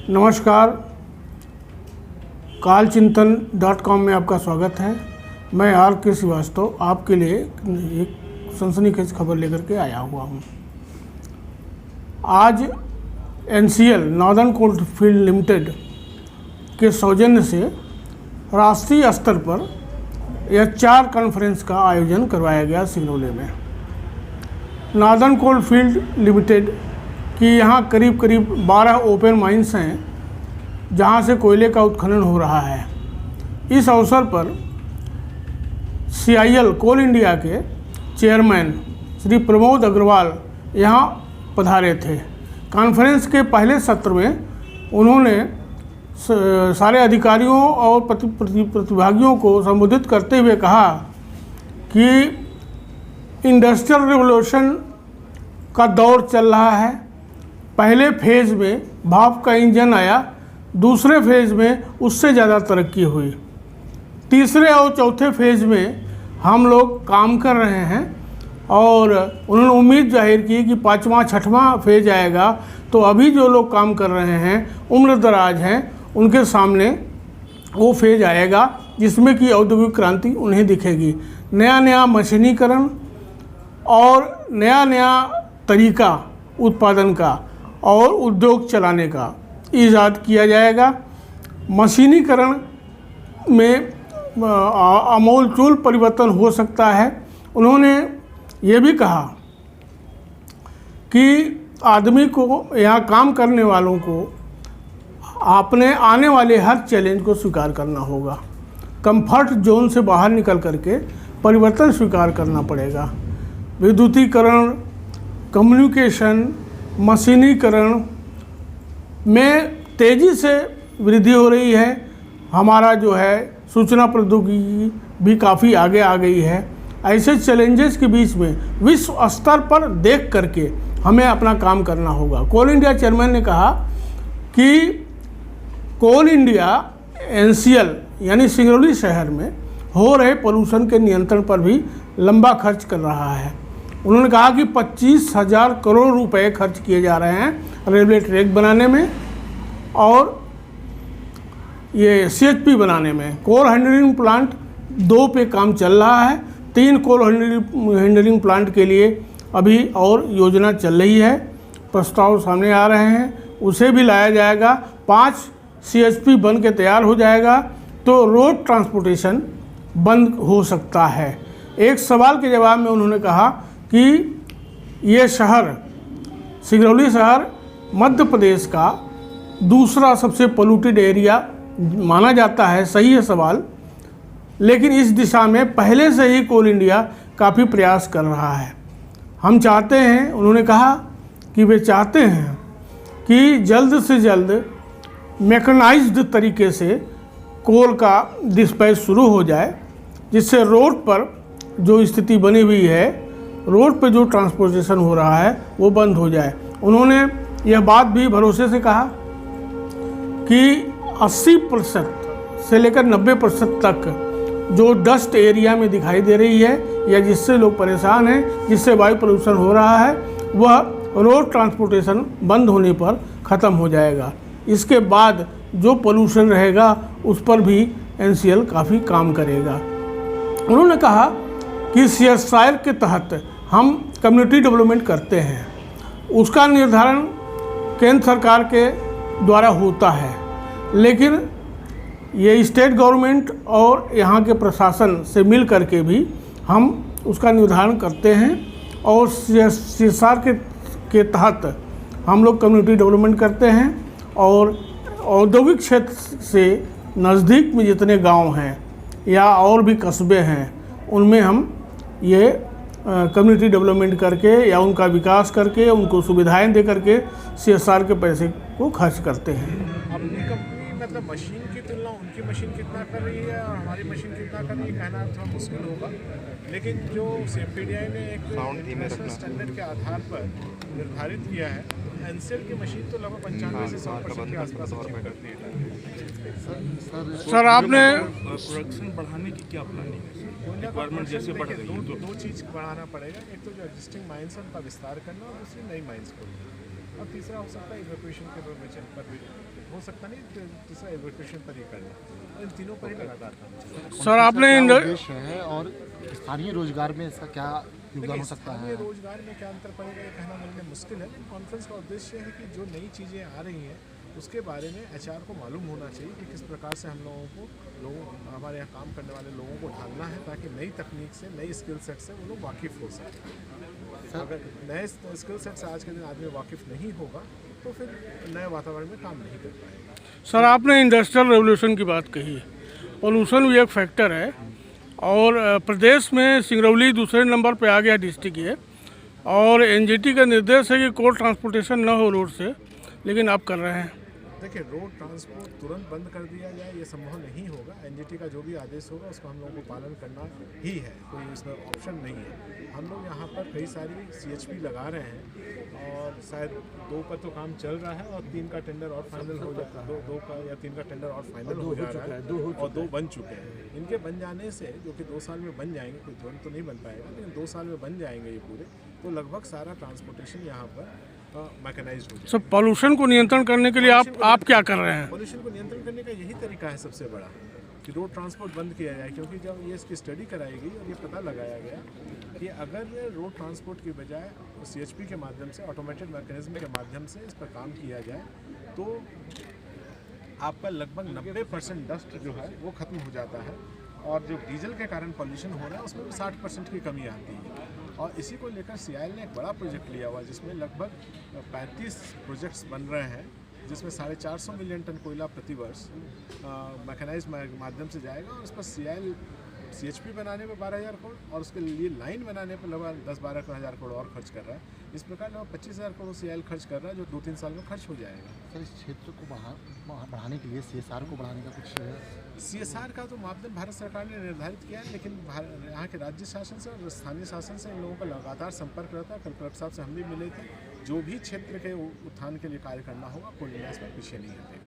नमस्कार, कालचिंतन.com में आपका स्वागत है। मैं R.K. श्रीवास्तव आपके लिए एक सनसनीखेज खबर लेकर के आया हुआ हूँ। आज NCL नॉर्दर्न कोलफील्ड लिमिटेड के सौजन्य से राष्ट्रीय स्तर पर यह 4 कॉन्फ्रेंस का आयोजन करवाया गया सिंगरौली में। नॉर्दर्न कोलफील्ड लिमिटेड कि यहाँ करीब 12 ओपन माइंस हैं जहाँ से कोयले का उत्खनन हो रहा है। इस अवसर पर CIL कोल इंडिया के चेयरमैन श्री प्रमोद अग्रवाल यहाँ पधारे थे। कॉन्फ्रेंस के पहले सत्र में उन्होंने सारे अधिकारियों और प्रतिभागियों को संबोधित करते हुए कहा कि इंडस्ट्रियल रिवोल्यूशन का दौर चल रहा है। पहले फेज़ में भाप का इंजन आया, दूसरे फेज़ में उससे ज़्यादा तरक्की हुई, तीसरे और चौथे फेज़ में हम लोग काम कर रहे हैं और उन्होंने उम्मीद जाहिर की कि 5वां 6वां फेज़ आएगा तो अभी जो लोग काम कर रहे हैं उम्र दराज हैं उनके सामने वो फेज़ आएगा जिसमें कि औद्योगिक क्रांति उन्हें दिखेगी। नया मशीनीकरण और नया तरीका उत्पादन का और उद्योग चलाने का ईजाद किया जाएगा। मशीनीकरण में आमूलचूल परिवर्तन हो सकता है। उन्होंने ये भी कहा कि आदमी को, यहाँ काम करने वालों को अपने आने वाले हर चैलेंज को स्वीकार करना होगा। कंफर्ट जोन से बाहर निकल करके परिवर्तन स्वीकार करना पड़ेगा। विद्युतीकरण, कम्युनिकेशन, मशीनीकरण में तेज़ी से वृद्धि हो रही है। हमारा जो है सूचना प्रौद्योगिकी भी काफ़ी आगे आ गई है। ऐसे चैलेंजेस के बीच में विश्व स्तर पर देख करके हमें अपना काम करना होगा। कोल इंडिया चेयरमैन ने कहा कि कोल इंडिया NCL यानी सिंगरौली शहर में हो रहे पोल्यूशन के नियंत्रण पर भी लंबा खर्च कर रहा है। उन्होंने कहा कि 25,000 करोड़ रुपए खर्च किए जा रहे हैं रेलवे ट्रैक बनाने में और ये CHP बनाने में। कोल हैंडलिंग प्लांट 2 पे काम चल रहा है। 3 कोल हैंडलिंग प्लांट के लिए अभी और योजना चल रही है, प्रस्ताव सामने आ रहे हैं, उसे भी लाया जाएगा। 5 CHP बन के तैयार हो जाएगा तो रोड ट्रांसपोर्टेशन बंद हो सकता है। एक सवाल के जवाब में उन्होंने कहा कि ये शहर सिंगरौली शहर मध्य प्रदेश का दूसरा सबसे पोल्यूटेड एरिया माना जाता है। सही है सवाल, लेकिन इस दिशा में पहले से ही कोल इंडिया काफ़ी प्रयास कर रहा है। हम चाहते हैं, उन्होंने कहा कि वे चाहते हैं कि जल्द से जल्द मैकेनाइज्ड तरीके से कोल का डिस्पैच शुरू हो जाए, जिससे रोड पर जो स्थिति बनी हुई है, रोड पे जो ट्रांसपोर्टेशन हो रहा है वो बंद हो जाए। उन्होंने यह बात भी भरोसे से कहा कि 80% से लेकर 90% तक जो डस्ट एरिया में दिखाई दे रही है या जिससे लोग परेशान हैं, जिससे वायु प्रदूषण हो रहा है, वह रोड ट्रांसपोर्टेशन बंद होने पर ख़त्म हो जाएगा। इसके बाद जो पोल्यूशन रहेगा उस पर भी NCL काफ़ी काम करेगा। उन्होंने कहा कि CSR के तहत हम कम्युनिटी डेवलपमेंट करते हैं, उसका निर्धारण केंद्र सरकार के द्वारा होता है, लेकिन ये स्टेट गवर्नमेंट और यहाँ के प्रशासन से मिल करके भी हम उसका निर्धारण करते हैं और CSR के तहत हम लोग कम्युनिटी डेवलपमेंट करते हैं और औद्योगिक क्षेत्र से नज़दीक में जितने गांव हैं या और भी कस्बे हैं उनमें हम ये कम्युनिटी डेवलपमेंट करके या उनका विकास करके उनको सुविधाएं दे करके CSR के पैसे को खर्च करते हैं। अपनी कंपनी मतलब मशीन की तुलना उनकी मशीन कितना कर रही है और हमारी मशीन कितना कर रही है कहना थोड़ा मुश्किल होगा, लेकिन जो CMPDI ने एक इंटरनेशनल स्टैंडर्ड के आधार पर निर्धारित किया है, NCL की मशीन तो लगभग 95 से 100% के आसपास करती है। सर आपने प्रोडक्शन बढ़ाने की क्या प्लानिंग है? रिक्वायरमेंट जैसे बढ़ रही है दो चीज़ बढ़ाना पड़ेगा। एक तो जो एग्जिस्टिंग माइंस है उनका विस्तार करना और दूसरी नई माइंस खोलना। और तीसरा हो सकता है इवैक्यूएशन के पर भी हो सकता नहीं, तीसरा इवैक्यूएशन पर ही करना। इन तीनों पर ही लगातार काम चल रहा है। सर आपने क्या उद्देश्य है और स्थानीय रोजगार में इसका क्या योगदान हो सकता है? स्थानीय रोजगार में क्या अंतर पड़ेगा ये कहना मेरे लिए मुश्किल है, लेकिन कॉन्फ्रेंस का उद्देश्य है कि जो नई चीज़ें आ रही हैं उसके बारे में एचआर को मालूम होना चाहिए कि किस प्रकार से हम हमारे यहाँ काम करने वाले लोगों को ढालना है, ताकि नई तकनीक से, नई स्किल सेट से वो लोग वाकिफ़ हो सकें। अगर नए स्किल सेट से आज के दिन आदमी वाकिफ़ नहीं होगा तो फिर नए वातावरण में काम नहीं कर पाएगा। सर आपने इंडस्ट्रियल रेवोल्यूशन की बात कही है, पोल्यूशन भी एक फैक्टर है और प्रदेश में सिंगरौली दूसरे नंबर पे आ गया डिस्ट्रिक्ट ये, और एनजीटी का निर्देश है कि कोल ट्रांसपोर्टेशन न हो रोड से, लेकिन आप कर रहे हैं। देखिए, रोड ट्रांसपोर्ट तुरंत बंद कर दिया जाए ये संभव नहीं होगा। एनजीटी का जो भी आदेश होगा उसका हम लोगों को पालन करना ही है, कोई इसमें ऑप्शन नहीं है। हम लोग यहाँ पर कई सारी CHP लगा रहे हैं और शायद 2 पर तो काम चल रहा है और 3 का टेंडर और फाइनल हो जाता है, 2 का या 3 का टेंडर और फाइनल हो जा रहा है और 2 बन चुके हैं। इनके बन जाने से, जो कि 2 साल में बन जाएंगे, कोई तुरंत तो नहीं बन पाएगा लेकिन 2 साल में बन जाएंगे ये पूरे, तो लगभग सारा ट्रांसपोर्टेशन यहाँ पर मैकेनाइज्ड हो जाएगा। सर पोल्यूशन को नियंत्रण करने के लिए आप क्या कर रहे हैं? पोल्यूशन को नियंत्रण करने का यही तरीका है सबसे बड़ा, कि रोड ट्रांसपोर्ट बंद किया जाए, क्योंकि जब ये इसकी स्टडी कराई गई और ये पता लगाया गया कि अगर रोड ट्रांसपोर्ट की बजाय CHP के माध्यम से, ऑटोमेटेड मैकेनिज्म के माध्यम से इस पर काम किया जाए तो आपका लगभग 90% डस्ट जो है वो खत्म हो जाता है, और जो डीजल के कारण पॉल्यूशन हो रहा है उसमें भी 60% की कमी आती है। और इसी को लेकर CIL ने एक बड़ा प्रोजेक्ट लिया हुआ है जिसमें लगभग 35 प्रोजेक्ट्स बन रहे हैं, जिसमें 450 मिलियन टन कोयला प्रति वर्ष मैकेनाइज्ड माध्यम से जाएगा, और उस पर CIL CHP बनाने में 12,000 करोड़ और उसके लिए लाइन बनाने पर लगभग 10-12 हज़ार करोड़ और खर्च कर रहा है। इस प्रकार लगभग 25,000 करोड़ CIL खर्च कर रहा है, जो 2-3 साल में खर्च हो जाएगा। सर इस क्षेत्र को बढ़ाने के लिए CSR को बढ़ाने का कुछ CSR का तो मापदंड भारत सरकार ने निर्धारित किया है, लेकिन यहाँ के राज्य शासन से और स्थानीय शासन से इन लोगों का लगातार संपर्क रहता है। कल कलेक्टर साहब से हम भी मिले थे। जो भी क्षेत्र के उत्थान के लिए कार्य करना होगा, कोई प्रयास में पीछे नहीं हटेगा।